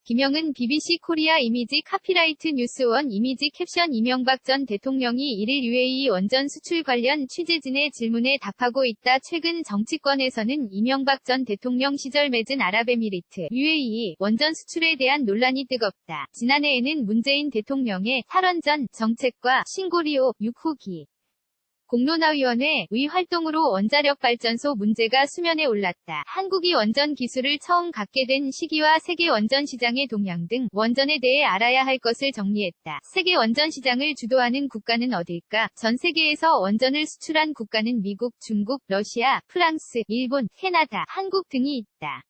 김영은 BBC 코리아 이미지 카피라이트 뉴스원 이미지 캡션 이명박 전 대통령이 1일 UAE 원전 수출 관련 취재진의 질문에 답하고 있다. 최근 정치권에서는 이명박 전 대통령 시절 맺은 아랍에미리트, UAE 원전 수출에 대한 논란이 뜨겁다. 지난해에는 문재인 대통령의 탈원전 정책과 신고리오 6호기 공론화위원회 의 활동으로 원자력 발전소 문제가 수면에 올랐다. 한국이 원전 기술을 처음 갖게 된 시기와 세계 원전 시장의 동향 등 원전에 대해 알아야 할 것을 정리했다. 세계 원전 시장을 주도하는 국가는 어딜까? 전 세계에서 원전을 수출한 국가는 미국, 중국, 러시아, 프랑스, 일본, 캐나다, 한국 등이 있다.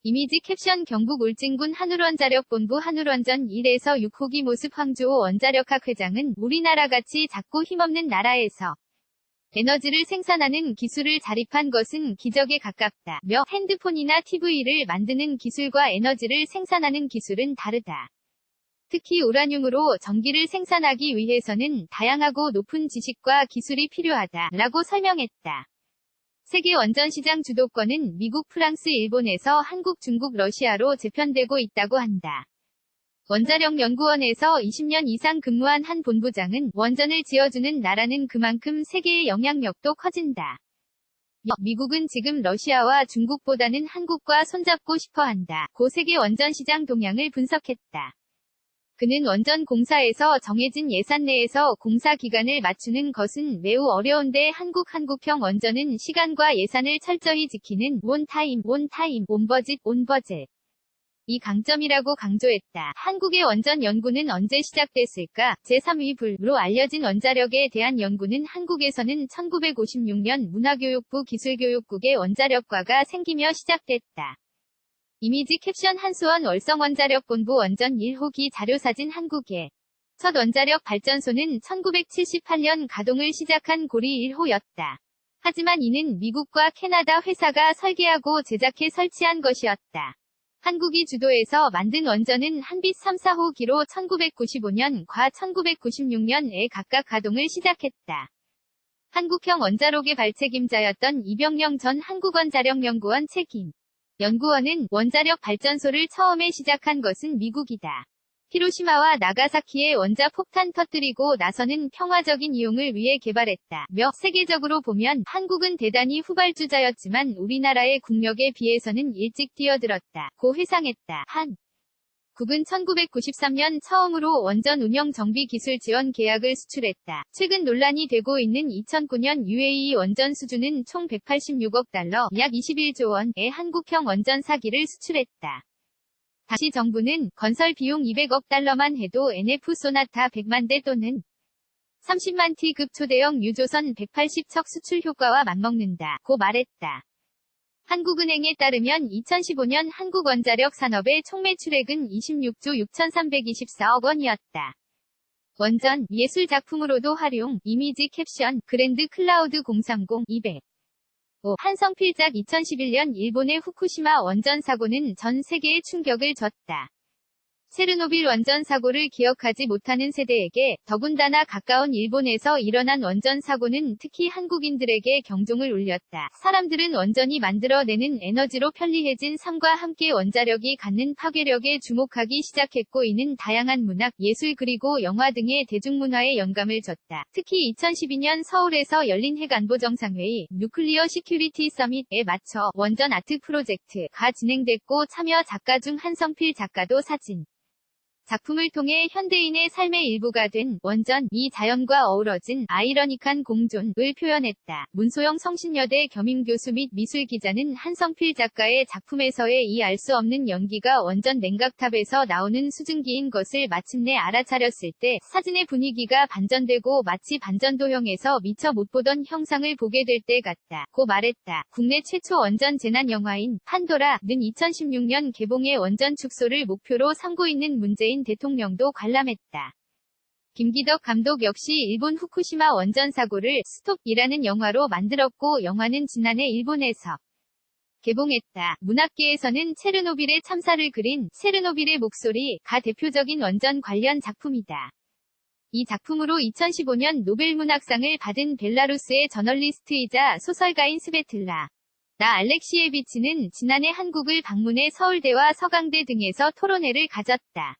이미지 캡션 경북 울진군 한울원자력본부 한울원전 1에서 6호기 모습 황주호 원자력학 회장은 우리나라같이 작고 힘없는 나라에서 에너지를 생산하는 기술을 자립한 것은 기적에 가깝다며 핸드폰이나 TV를 만드는 기술과 에너지를 생산하는 기술은 다르다. 특히 우라늄으로 전기를 생산하기 위해서는 다양하고 높은 지식과 기술이 필요하다라고 설명했다. 세계 원전 시장 주도권은 미국, 프랑스, 일본에서 한국, 중국, 러시아로 재편되고 있다고 한다. 원자력연구원에서 20년 이상 근무한 한 본부장은 원전을 지어주는 나라는 그만큼 세계의 영향력도 커진다. 미국은 지금 러시아와 중국보다는 한국과 손잡고 싶어 한다. 고 세계 원전 시장 동향을 분석했다. 그는 원전 공사에서 정해진 예산 내에서 공사 기간을 맞추는 것은 매우 어려운데 한국형 원전은 시간과 예산을 철저히 지키는 온 타임, 온 버짓. 이 강점이라고 강조했다. 한국의 원전 연구는 언제 시작됐을까? 제3위불로 알려진 원자력에 대한 연구는 한국에서는 1956년 문화교육부 기술교육국의 원자력과가 생기며 시작됐다. 이미지 캡션 한수원 월성원자력본부 원전 1호기 자료사진 한국의 첫 원자력 발전소는 1978년 가동을 시작한 고리 1호였다. 하지만 이는 미국과 캐나다 회사가 설계하고 제작해 설치한 것이었다. 한국이 주도해서 만든 원전은 한빛 3, 4호기로 1995년과 1996년에 각각 가동을 시작했다. 한국형 원자로의 발책임자였던 이병영 전 한국원자력연구원 책임 연구원은 원자력 발전소를 처음에 시작한 것은 미국이다. 히로시마와 나가사키에 원자 폭탄 터뜨리고 나서는 평화적인 이용을 위해 개발했다며 세계적으로 보면 한국은 대단히 후발주자였지만 우리나라의 국력에 비해서는 일찍 뛰어들었다.고 회상했다. 한국은 1993년 처음으로 원전 운영 정비 기술 지원 계약을 수출했다. 최근 논란이 되고 있는 2009년 UAE 원전 수주는 총 186억 달러, 약 21조 원의 한국형 원전 4기를 수출했다. 당시 정부는 건설 비용 200억 달러만 해도 NF 소나타 100만 대 또는 30만 T급 초대형 유조선 180척 수출 효과와 맞먹는다고 말했다. 한국은행에 따르면 2015년 한국원자력 산업의 총매출액은 26조 6,324억 원이었다. 원전, 예술 작품으로도 활용, 이미지 캡션, 그랜드 클라우드 030, 200. 한성필작 2011년 일본의 후쿠시마 원전 사고는 전 세계에 충격을 줬다. 체르노빌 원전 사고를 기억하지 못하는 세대에게 더군다나 가까운 일본에서 일어난 원전 사고는 특히 한국인들에게 경종을 울렸다. 사람들은 원전이 만들어내는 에너지로 편리해진 삶과 함께 원자력이 갖는 파괴력에 주목하기 시작했고 이는 다양한 문학, 예술 그리고 영화 등의 대중문화에 영감을 줬다. 특히 2012년 서울에서 열린 핵안보정상회의 뉴클리어 시큐리티 서밋에 맞춰 원전 아트 프로젝트가 진행됐고 참여 작가 중 한성필 작가도 사진 작품을 통해 현대인의 삶의 일부가 된 원전이 자연과 어우러진 아이러니한 공존을 표현했다. 문소영 성신여대 겸임교수 및 미술기자는 한성필 작가의 작품에서의 이 알 수 없는 연기가 원전 냉각탑에서 나오는 수증기인 것을 마침내 알아차렸을 때 사진의 분위기가 반전되고 마치 반전도형에서 미처 못 보던 형상을 보게 될 때 같다고 말했다. 국내 최초 원전 재난 영화인 판도라는 2016년 개봉의 원전 축소를 목표로 삼고 있는 문재인 대통령도 관람했다. 김기덕 감독 역시 일본 후쿠시마 원전 사고를 스톱이라는 영화로 만들었고 영화는 지난해 일본에서 개봉했다. 문학계에서는 체르노빌의 참사를 그린 체르노빌의 목소리가 대표적인 원전 관련 작품이다. 이 작품으로 2015년 노벨문학상을 받은 벨라루스의 저널리스트이자 소설가인 스베틀라 나 알렉시에비치는 지난해 한국을 방문해 서울대와 서강대 등에서 토론회를 가졌다.